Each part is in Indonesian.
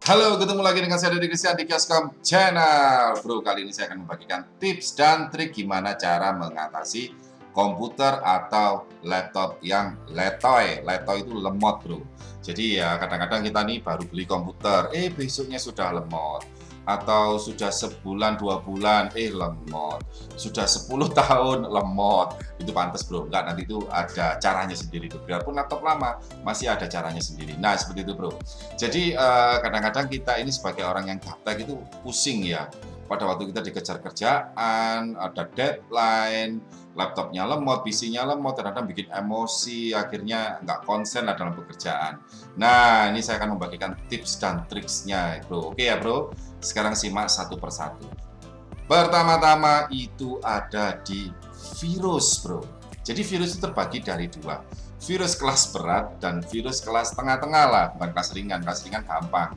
Halo, ketemu lagi dengan saya Deddy Christian di Kioscom Channel. Bro, kali ini saya akan membagikan tips dan trik gimana cara mengatasi komputer atau laptop yang letoy. Letoy itu lemot, bro. Jadi ya kadang-kadang kita nih baru beli komputer, besoknya sudah lemot. Atau sudah sebulan, 2 bulan, lemot. Sudah 10 tahun, lemot. Itu pantas, bro. Enggak, nanti itu ada caranya sendiri. Biarpun laptop lama, masih ada caranya sendiri. Nah, seperti itu, bro. Jadi kadang-kadang kita ini sebagai orang yang gaptek itu pusing ya. Pada waktu kita dikejar kerjaan, ada deadline, laptopnya lemot, PC-nya lemot, kadang-kadang bikin emosi, akhirnya nggak konsen lah dalam pekerjaan. Nah, ini saya akan membagikan tips dan triksnya, bro. Oke ya, bro? Sekarang simak satu persatu. Pertama-tama itu ada di virus, bro. Jadi virus itu terbagi dari dua. Virus kelas berat dan virus kelas tengah-tengah lah, bukan kelas ringan. Kelas ringan gampang.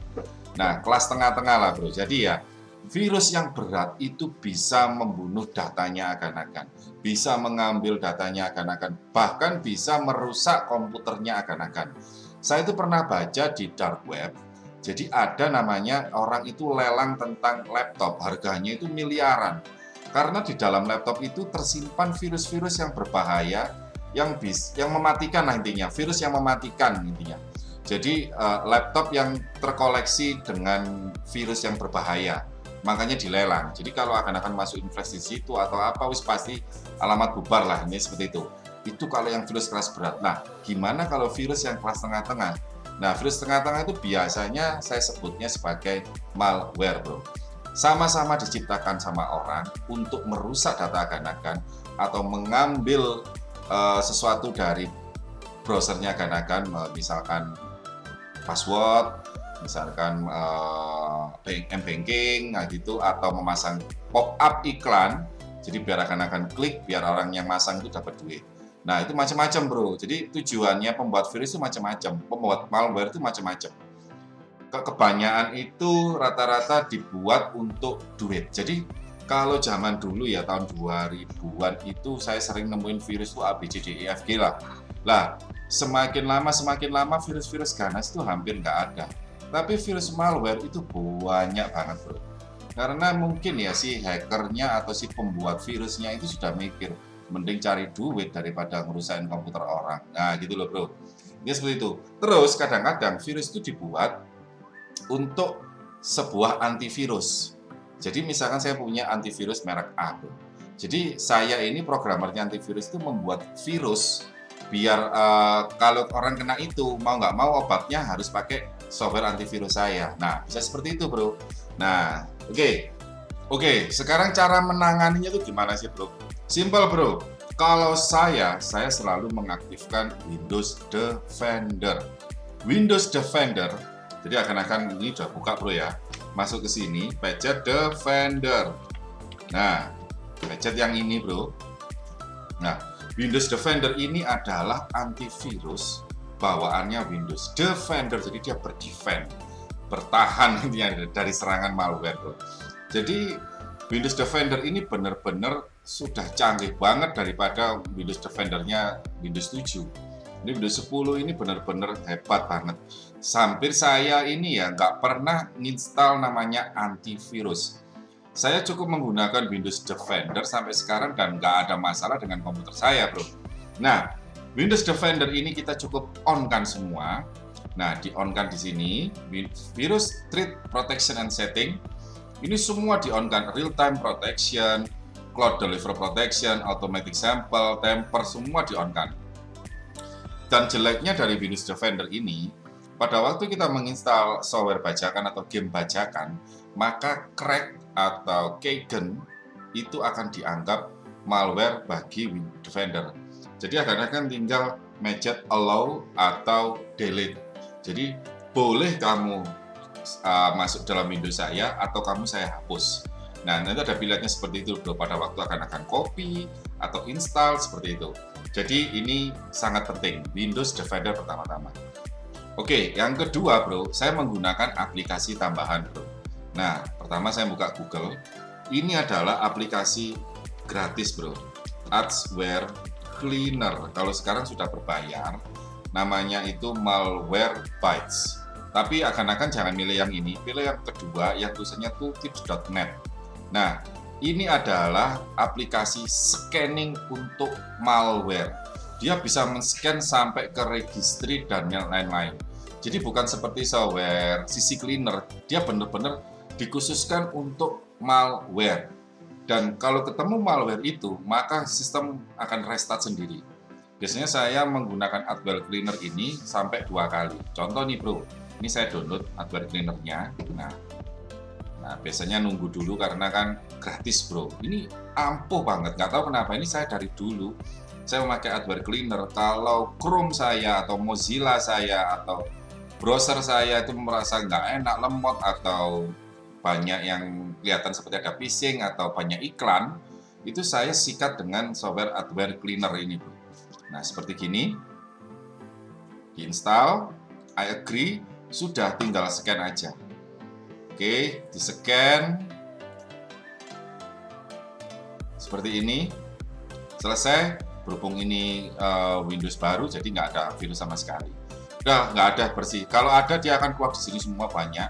Nah, kelas tengah-tengah lah, bro. Jadi ya, virus yang berat itu bisa membunuh datanya akan-akan, bisa mengambil datanya akan-akan, bahkan bisa merusak komputernya akan-akan. Saya itu pernah baca di dark web, jadi ada namanya orang itu lelang tentang laptop, harganya itu miliaran. Karena di dalam laptop itu tersimpan virus-virus yang berbahaya, yang mematikan lah intinya, virus yang mematikan intinya. Jadi laptop yang terkoleksi dengan virus yang berbahaya, makanya dilelang. Jadi kalau akan masuk investasi di situ atau apa, wis pasti alamat bubar lah, ini seperti itu. Itu kalau yang virus kelas berat. Nah, gimana kalau virus yang kelas tengah-tengah? Nah, virus tengah-tengah itu biasanya saya sebutnya sebagai malware, bro. Sama-sama diciptakan sama orang untuk merusak data akan-akan atau mengambil sesuatu dari browsernya akan-akan, misalkan password, misalkan m-banking, nah gitu, atau memasang pop-up iklan, jadi biar akan klik, biar orang yang masang itu dapat duit. Nah, itu macam-macam, bro. Jadi tujuannya pembuat virus itu macam-macam, pembuat malware itu macam-macam. Kebanyakan itu rata-rata dibuat untuk duit. Jadi kalau zaman dulu ya, tahun 2000-an itu saya sering nemuin virus itu ABCDEFG lah. Lah, semakin lama virus-virus ganas itu hampir nggak ada. Tapi virus malware itu banyak banget, bro. Karena mungkin ya si hackernya atau si pembuat virusnya itu sudah mikir, mending cari duit daripada ngerusakin komputer orang. Nah, gitu loh, bro. Ini seperti itu. Terus kadang-kadang virus itu dibuat untuk sebuah antivirus. Jadi misalkan saya punya antivirus merek A, bro. Jadi saya ini programmernya antivirus itu membuat virus biar kalau orang kena itu mau nggak mau obatnya harus pakai software antivirus saya. Nah, bisa seperti itu, bro. Nah, oke. Sekarang cara menanganinya itu gimana sih, bro? Simple, bro. Kalau saya selalu mengaktifkan Windows Defender. Windows Defender, jadi akan ini udah buka, bro ya. Masuk ke sini, pencet Defender. Nah, pencet yang ini, bro. Nah, Windows Defender ini adalah antivirus bawaannya Windows Defender, jadi dia bertahan dari serangan malware, bro. Jadi Windows Defender ini benar-benar sudah canggih banget daripada Windows Defendernya Windows 7. Ini Windows 10 ini benar-benar hebat banget. Hampir saya ini ya nggak pernah install namanya antivirus. Saya cukup menggunakan Windows Defender sampai sekarang dan nggak ada masalah dengan komputer saya, bro. Nah, Windows Defender ini kita cukup on-kan semua. Nah, di-on-kan di sini, Virus Threat Protection and Setting. Ini semua di-on-kan, Real-Time Protection, Cloud Deliver Protection, Automatic Sample, Temper, semua di-on-kan. Dan jeleknya dari Windows Defender ini, pada waktu kita menginstal software bajakan atau game bajakan, maka crack atau keygen itu akan dianggap malware bagi Windows Defender. Jadi akan tinggal mencet allow atau delete. Jadi boleh kamu masuk dalam Windows saya atau kamu saya hapus. Nah, nanti ada pilihannya seperti itu, bro. Pada waktu akan copy atau install seperti itu. Jadi ini sangat penting, Windows Defender pertama-tama. Oke, yang kedua, bro, saya menggunakan aplikasi tambahan, bro. Nah, pertama saya buka Google. Ini adalah aplikasi gratis, bro. Adware Cleaner. Kalau sekarang sudah berbayar, namanya itu Malwarebytes. Tapi akan-akan jangan milih yang ini, pilih yang kedua yang tulisannya tooltips.net. Nah, ini adalah aplikasi scanning untuk malware. Dia bisa men-scan sampai ke registry dan yang lain-lain. Jadi bukan seperti software CC Cleaner, dia benar-benar dikhususkan untuk malware. Dan kalau ketemu malware itu, maka sistem akan restart sendiri. Biasanya saya menggunakan Adware Cleaner ini sampai 2 kali. Contoh nih bro, ini saya download Adware Cleaner-nya. Nah, biasanya nunggu dulu karena kan gratis bro. Ini ampuh banget, nggak tahu kenapa. Ini saya dari dulu, saya memakai Adware Cleaner. Kalau Chrome saya atau Mozilla saya atau browser saya itu merasa nggak enak, lemot, atau banyak yang kelihatan seperti ada phishing atau banyak iklan, itu saya sikat dengan software Adware Cleaner ini bro. Nah, seperti gini, diinstal, I agree, sudah tinggal scan aja. Oke, di scan, seperti ini, selesai. Berhubung ini Windows baru, jadi nggak ada virus sama sekali. Udah, nggak ada bersih. Kalau ada, dia akan keluar di sini semua banyak.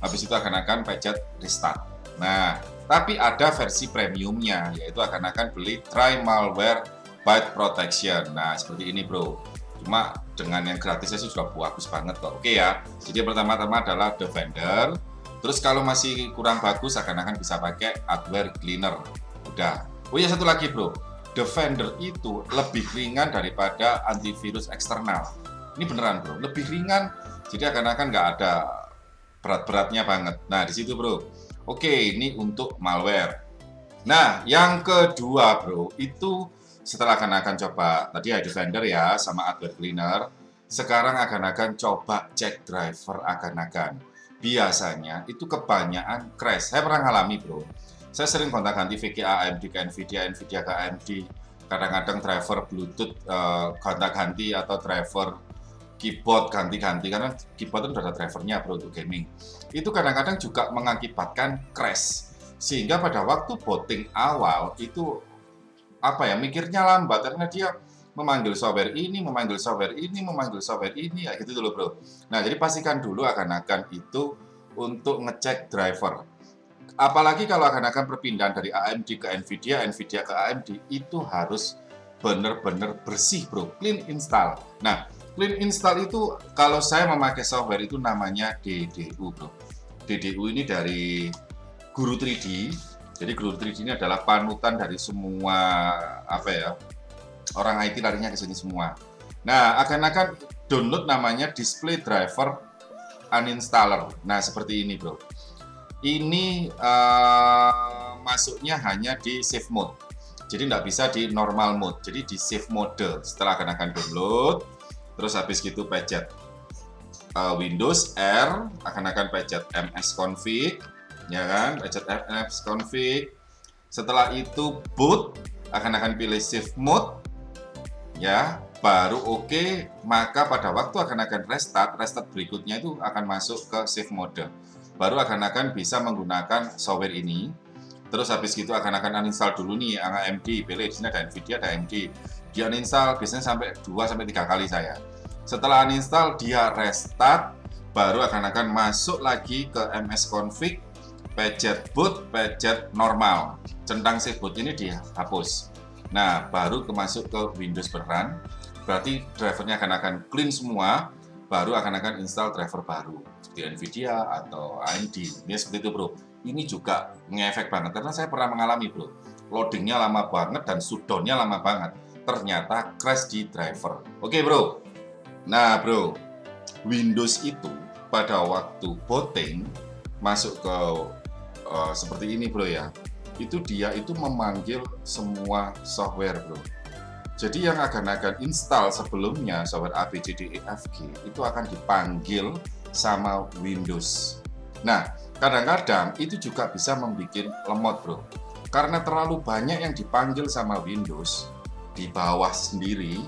Habis itu akan pencet restart. Nah, tapi ada versi premiumnya, yaitu akan beli Try Malware Byte Protection. Nah, seperti ini bro. Cuma dengan yang gratisnya sudah bagus banget kok. Oke ya. Jadi pertama-tama adalah Defender. Terus kalau masih kurang bagus akan bisa pakai Adware Cleaner. Udah. Oh ya, satu lagi bro. Defender itu lebih ringan daripada antivirus eksternal. Ini beneran bro, lebih ringan. Jadi akan nggak ada berat-beratnya banget. Nah, di situ bro. Oke, ini untuk malware. Nah, yang kedua bro, itu setelah akan coba tadi ya Defender ya sama Adware Cleaner, sekarang akan coba cek driver akan. Biasanya itu kebanyakan crash. Saya pernah ngalami bro. Saya sering gonta-ganti VGA AMD ke NVIDIA, NVIDIA ke AMD. Kadang-kadang driver Bluetooth gonta-ganti atau driver keyboard ganti-ganti, karena keyboard itu ada drivernya bro untuk gaming. Itu kadang-kadang juga mengakibatkan crash. Sehingga pada waktu booting awal itu mikirnya lambat karena dia memanggil software ini, memanggil software ini, ya gitu dulu bro. Nah, jadi pastikan dulu akan itu untuk ngecek driver. Apalagi kalau akan perpindahan dari AMD ke NVIDIA, NVIDIA ke AMD, itu harus benar-benar bersih bro, clean install. Nah, clean install itu kalau saya memakai software itu namanya DDU bro. DDU ini dari Guru 3D. Jadi Guru 3D ini adalah panutan dari semua orang IT larinya ke sini semua. Nah, akan download namanya Display Driver Uninstaller. Nah, seperti ini bro. Ini masuknya hanya di safe mode. Jadi nggak bisa di normal mode. Jadi di safe mode. Setelah akan download, terus habis gitu pencet Windows R, akan pencet msconfig, ya kan? Pencet msconfig. Setelah itu boot, akan pilih safe mode, ya. Baru oke, maka pada waktu akan restart berikutnya itu akan masuk ke safe mode. Baru akan bisa menggunakan software ini. Terus habis gitu akan uninstall dulu nih AMD, pilih di sini ada NVIDIA, ada AMD. Dia uninstall biasanya sampai 2-3 kali saya. Setelah uninstall dia restart, baru akan masuk lagi ke msconfig, pencet boot, pencet normal. Centang safe boot ini dihapus. Nah, baru masuk ke Windows beneran. Berarti drivernya akan clean semua, baru akan install driver baru seperti NVIDIA atau AMD. Ini seperti itu bro. Ini juga ngefek banget karena saya pernah mengalami bro. Loadingnya lama banget dan shutdownnya lama banget. Ternyata crash di driver. Oke bro. Nah bro, Windows itu pada waktu booting masuk ke seperti ini bro ya. Itu dia itu memanggil semua software bro. Jadi yang akan install sebelumnya software A, B, C, D, E, F, G itu akan dipanggil sama Windows. Nah, kadang-kadang itu juga bisa membuat lemot bro. Karena terlalu banyak yang dipanggil sama Windows di bawah sendiri,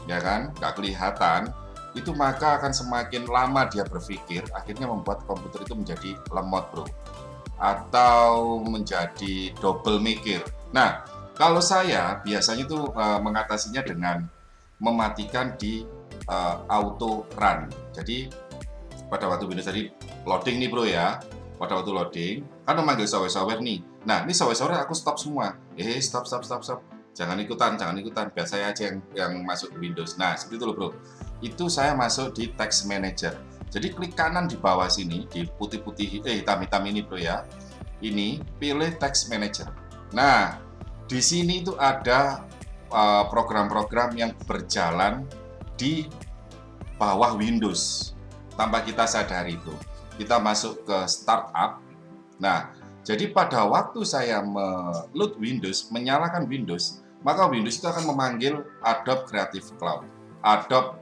ya kan, nggak kelihatan, itu maka akan semakin lama dia berpikir, akhirnya membuat komputer itu menjadi lemot bro. Atau menjadi double mikir. Nah, kalau saya biasanya itu mengatasinya dengan mematikan di auto run. Jadi pada waktu Windows tadi loading nih bro ya, pada waktu loading kan memanggil software nih. Nah ini software aku stop semua. Stop, jangan ikutan, biar saya aja yang masuk ke Windows. Nah seperti itu loh bro. Itu saya masuk di Text Manager. Jadi klik kanan di bawah sini di putih-putih hitam-hitam ini bro ya. Ini pilih Text Manager. Nah di sini itu ada program-program yang berjalan di bawah Windows tanpa kita sadari bro. Kita masuk ke Startup. Nah, jadi pada waktu saya load Windows, menyalakan Windows, maka Windows itu akan memanggil Adobe Creative Cloud, Adobe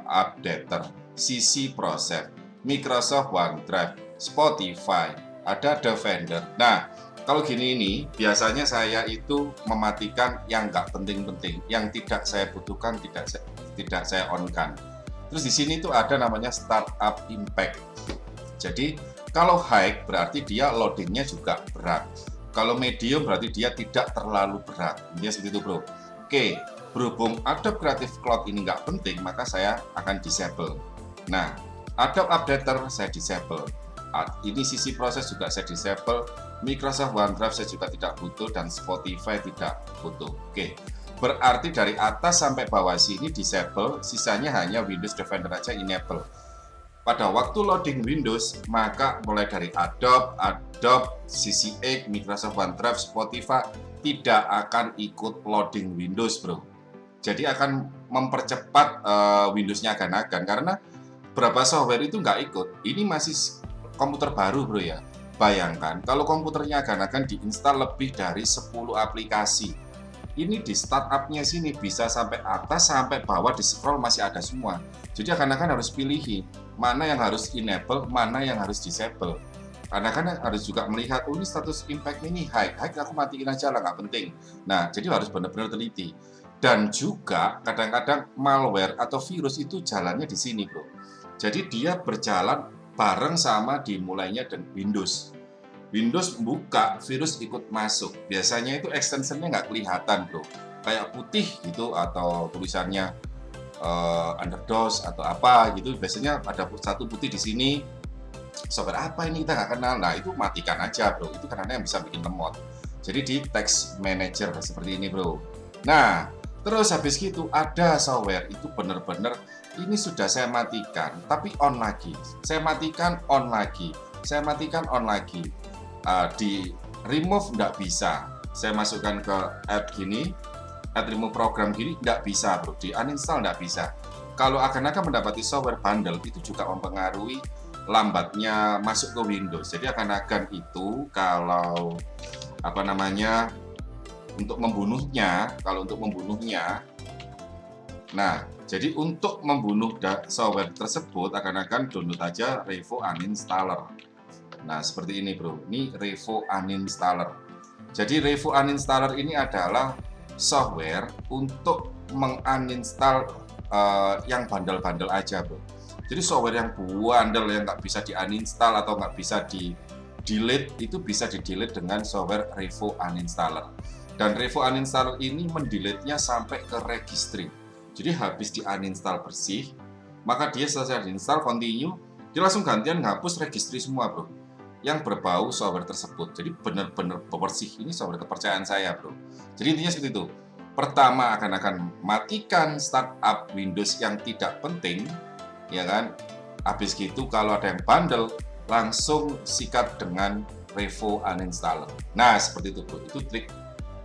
Updater, CC Process, Microsoft OneDrive, Spotify, ada Defender. Nah, kalau gini ini, biasanya saya itu mematikan yang nggak penting-penting, yang tidak saya butuhkan, tidak saya on-kan. Terus di sini tuh ada namanya Startup Impact. Jadi kalau high berarti dia loadingnya juga berat. Kalau medium berarti dia tidak terlalu berat. Intinya seperti itu bro. Oke, berhubung Adobe Creative Cloud ini nggak penting, maka saya akan disable. Nah, Adobe Updater saya disable. Ini CC Process juga saya disable. Microsoft OneDrive saya juga tidak butuh, dan Spotify tidak butuh. Oke. Berarti dari atas sampai bawah sini disable, sisanya hanya Windows Defender aja enable. Pada waktu loading Windows, maka mulai dari Adobe, CC8, Microsoft OneDrive, Spotify tidak akan ikut loading Windows bro. Jadi akan mempercepat Windows-nya agan-agan, karena beberapa software itu nggak ikut. Ini masih komputer baru bro ya. Bayangkan kalau komputernya agan-agan diinstal lebih dari 10 aplikasi. Ini di startupnya sini bisa sampai atas sampai bawah, di scroll masih ada semua. Jadi akan harus pilihin mana yang harus enable, mana yang harus disable. Karena kan harus juga melihat, oh ini status impact ini high aku matiin aja lah, nggak penting. Nah jadi harus benar-benar teliti. Dan juga kadang-kadang malware atau virus itu jalannya di sini bro. Jadi dia berjalan bareng sama dimulainya dan Windows buka, virus ikut masuk. Biasanya itu extensionnya nggak kelihatan bro, kayak putih gitu atau tulisannya underdose atau apa gitu. Biasanya ada satu putih di sini. Software apa ini kita nggak kenal. Nah itu matikan aja bro, itu karena yang bisa bikin lemot. Jadi di Text Manager seperti ini bro. Nah terus habis gitu ada software itu benar-benar ini sudah saya matikan tapi on lagi, saya matikan on lagi, saya matikan on lagi. Di remove nggak bisa, saya masukkan ke add gini, add remove program gini nggak bisa bro, di uninstall nggak bisa. Kalau akan mendapati software bundle itu juga mempengaruhi lambatnya masuk ke Windows. Jadi akan itu kalau apa namanya untuk membunuhnya, nah jadi untuk membunuh software tersebut akan download aja Revo Uninstaller. Nah seperti ini bro, ini Revo Uninstaller. Jadi Revo Uninstaller ini adalah software untuk menguninstall yang bandel-bandel aja bro. Jadi software yang bandel yang nggak bisa di-uninstall atau nggak bisa di-delete itu bisa di-delete dengan software Revo Uninstaller. Dan Revo Uninstaller ini mendelete-nya sampai ke registry. Jadi habis di-uninstall bersih, maka dia selesai di-install continue, dia langsung gantian ngapus registry semua bro yang berbau software tersebut. Jadi benar-benar bersih. Ini software kepercayaan saya bro. Jadi intinya seperti itu. Pertama akan matikan startup Windows yang tidak penting, ya kan. Habis gitu kalau ada yang bundle langsung sikat dengan Revo Uninstaller. Nah seperti itu bro. Itu trik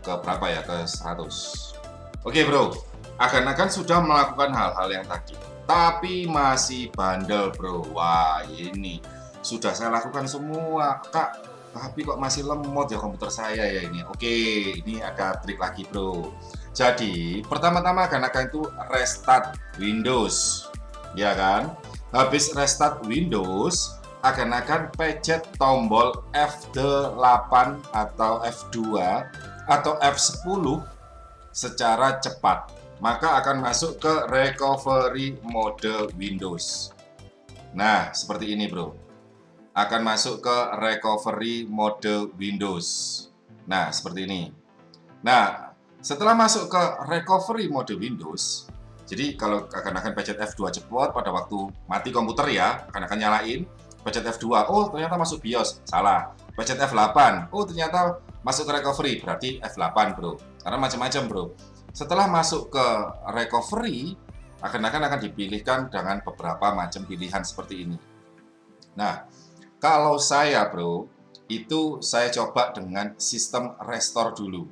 ke berapa ya, ke 100. Oke bro, akan sudah melakukan hal-hal yang tadi, tapi masih bandel bro. Wah ini sudah saya lakukan semua kak, tapi kok masih lemot ya komputer saya ya ini. Oke, ini ada trik lagi bro. Jadi pertama-tama akan itu restart Windows, ya kan. Habis restart Windows akan pencet tombol F8 atau F2 atau F10 secara cepat, maka akan masuk ke recovery mode Windows. Nah seperti ini bro, akan masuk ke recovery mode Windows. Nah seperti ini. Nah setelah masuk ke recovery mode Windows, Jadi kalau akan pencet F2 cepot pada waktu mati komputer ya, akan nyalain, pencet F2, oh ternyata masuk BIOS, salah. Pencet F8, oh ternyata masuk ke recovery, berarti F8 bro. Karena macam-macam bro. Setelah masuk ke recovery, akan dipilihkan dengan beberapa macam pilihan seperti ini. Nah, kalau saya bro, itu saya coba dengan sistem restore dulu.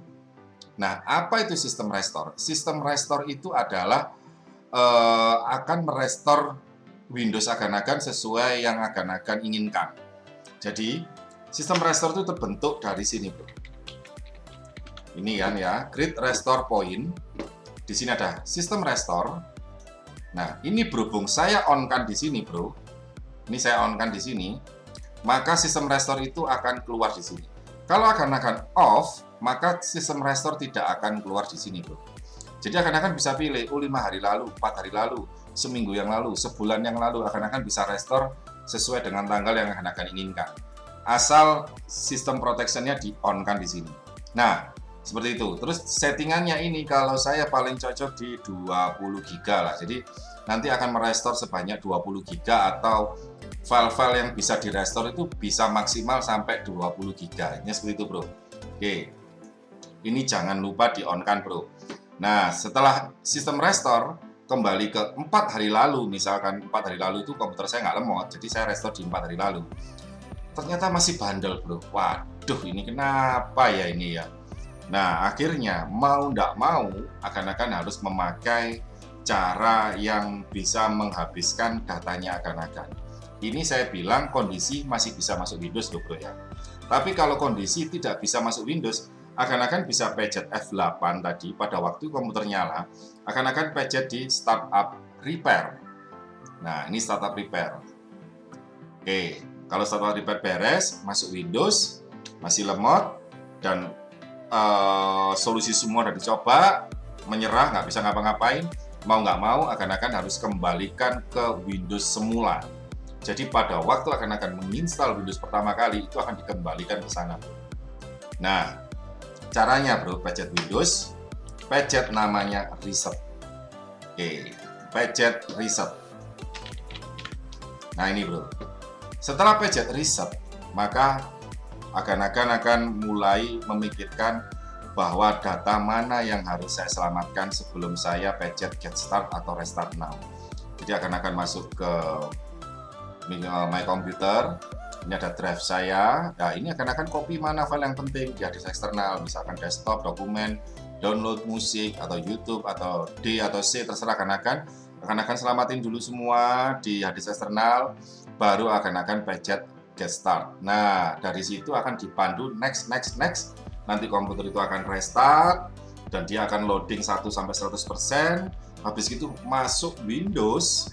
Nah, apa itu sistem restore? Sistem restore itu adalah akan merestore Windows akan sesuai yang akan inginkan. Jadi, sistem restore itu terbentuk dari sini, bro. Ini kan ya, create restore point. Di sini ada sistem restore. Nah, ini berhubung saya on-kan di sini, bro. Ini saya on-kan di sini, maka sistem restore itu akan keluar di sini. Kalau akan off, maka sistem restore tidak akan keluar di sini, bro. Jadi akan bisa pilih, 5 hari lalu, 4 hari lalu, seminggu yang lalu, sebulan yang lalu, akan bisa restore sesuai dengan tanggal yang akan inginkan. Asal sistem protection-nya di-on-kan di sini. Nah, seperti itu. Terus settingannya ini kalau saya paling cocok di 20 GB lah. Jadi nanti akan merestore sebanyak 20 GB atau file-file yang bisa direstore itu bisa maksimal sampai 20 GB. Ini seperti itu, bro. Oke. Ini jangan lupa di-on-kan, bro. Nah, setelah sistem restore kembali ke 4 hari lalu, misalkan 4 hari lalu itu komputer saya nggak lemot, jadi saya restore di 4 hari lalu. Ternyata masih bandel, bro. Waduh, ini kenapa ya ini ya? Nah, akhirnya mau nggak mau akan harus memakai cara yang bisa menghabiskan datanya akan. Ini saya bilang kondisi masih bisa masuk Windows loh, bro ya. Tapi kalau kondisi tidak bisa masuk Windows, akan bisa pencet F8 tadi pada waktu komputer nyala, akan pencet di startup repair. Nah, ini startup repair. Oke, kalau startup repair beres, masuk Windows, masih lemot, dan solusi semua udah dicoba, menyerah, nggak bisa ngapa-ngapain, mau nggak mau akan harus kembalikan ke Windows semula. Jadi pada waktu akan menginstal Windows pertama kali, itu akan dikembalikan ke sana. Nah, caranya bro, pencet Windows, pencet namanya reset. Oke, pencet reset. Nah ini bro, setelah pencet reset, maka akan mulai memikirkan bahwa data mana yang harus saya selamatkan sebelum saya pencet get start atau restart now. Jadi akan masuk ke my computer. Ini ada drive saya. Nah, ini akan copy mana file yang penting di disk eksternal, misalkan desktop, dokumen, download musik atau YouTube atau D atau C, terserah akan selamatin dulu semua di disk eksternal, baru akan pencet get start. Nah, dari situ akan dipandu next. Nanti komputer itu akan restart dan dia akan loading 1-100%. Habis itu masuk Windows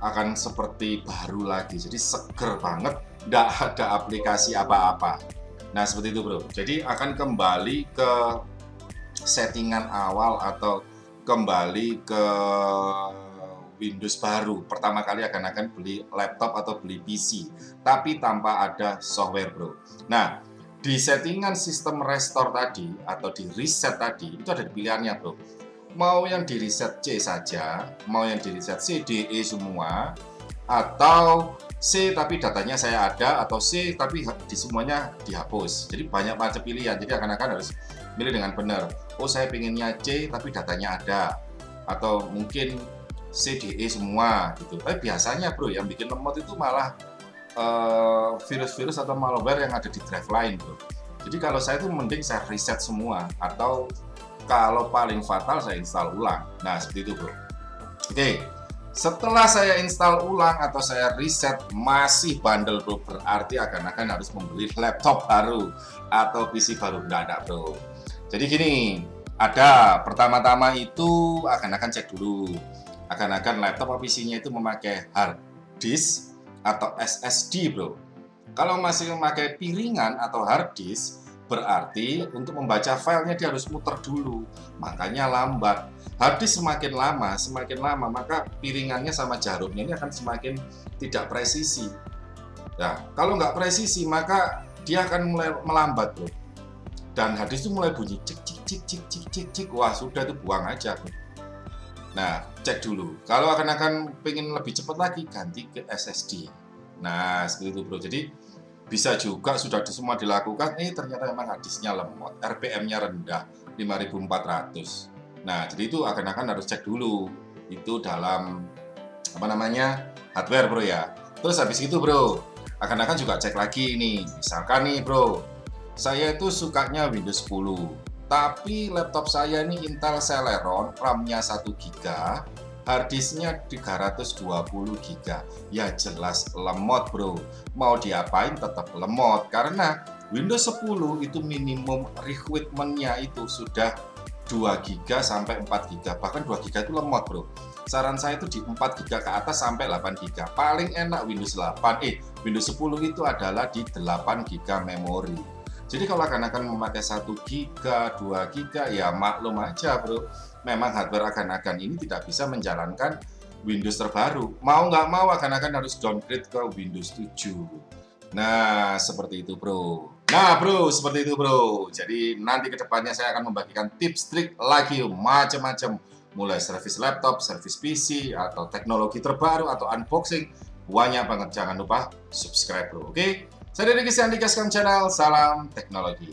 akan seperti baru lagi, jadi seger banget, nggak ada aplikasi apa-apa. Nah seperti itu bro, jadi akan kembali ke settingan awal atau kembali ke Windows baru. Pertama kali akan beli laptop atau beli PC, tapi tanpa ada software bro. Nah di settingan sistem restore tadi atau di reset tadi, itu ada pilihannya bro. Mau yang di reset C saja, mau yang di reset C, D, E semua, atau C tapi datanya saya ada, atau C tapi di semuanya dihapus. Jadi banyak macam pilihan, jadi akan harus milih dengan benar. Oh saya pengennya C tapi datanya ada, atau mungkin C, D, E semua gitu. Tapi biasanya bro yang bikin lemot itu malah virus-virus atau malware yang ada di drive lain bro. Jadi kalau saya itu mending saya reset semua, atau kalau paling fatal saya install ulang. Nah seperti itu bro. Oke, setelah saya install ulang atau saya reset masih bandel bro, berarti akan harus membeli laptop baru atau PC baru. Nggak ada bro. Jadi gini, ada pertama-tama itu akan cek dulu, akan laptop atau PC-nya itu memakai hard disk atau SSD bro. Kalau masih memakai piringan atau hard disk, berarti untuk membaca filenya dia harus muter dulu, makanya lambat. Hard disk semakin lama, maka piringannya sama jarumnya ini akan semakin tidak presisi. Nah, kalau nggak presisi, maka dia akan mulai melambat bro. Dan hard disk itu mulai bunyi cik. Wah sudah itu buang aja bro. Nah, cek dulu. Kalau akan pengen lebih cepat lagi, ganti ke SSD. Nah, seperti itu bro. Jadi bisa juga sudah semua dilakukan, ternyata memang harddisknya lemot, RPM-nya rendah, 5400. Nah, jadi itu akan harus cek dulu. Itu dalam hardware bro ya. Terus habis itu bro, akan juga cek lagi nih. Misalkan nih bro, saya itu sukanya Windows 10. Tapi laptop saya ini Intel Celeron, RAM-nya 1 GB, harddisknya 320 GB. Ya jelas lemot bro. Mau diapain tetap lemot. Karena Windows 10 itu minimum requirement-nya itu sudah 2 GB sampai 4 GB. Bahkan 2 GB itu lemot bro. Saran saya itu di 4 GB ke atas sampai 8 GB. Paling enak Windows 8. Windows 10 itu adalah di 8 GB memori. Jadi kalau akan memakai 1 GB, 2 GB, ya maklum aja bro. Memang hardware akan ini tidak bisa menjalankan Windows terbaru. Mau nggak mau akan harus downgrade ke Windows 7. Nah, seperti itu bro. Nah bro, seperti itu bro. Jadi nanti kedepannya saya akan membagikan tips trik lagi macam-macam. Mulai servis laptop, servis PC, atau teknologi terbaru, atau unboxing. Banyak banget, jangan lupa subscribe bro, oke? Saya dari Andika Channel, salam teknologi.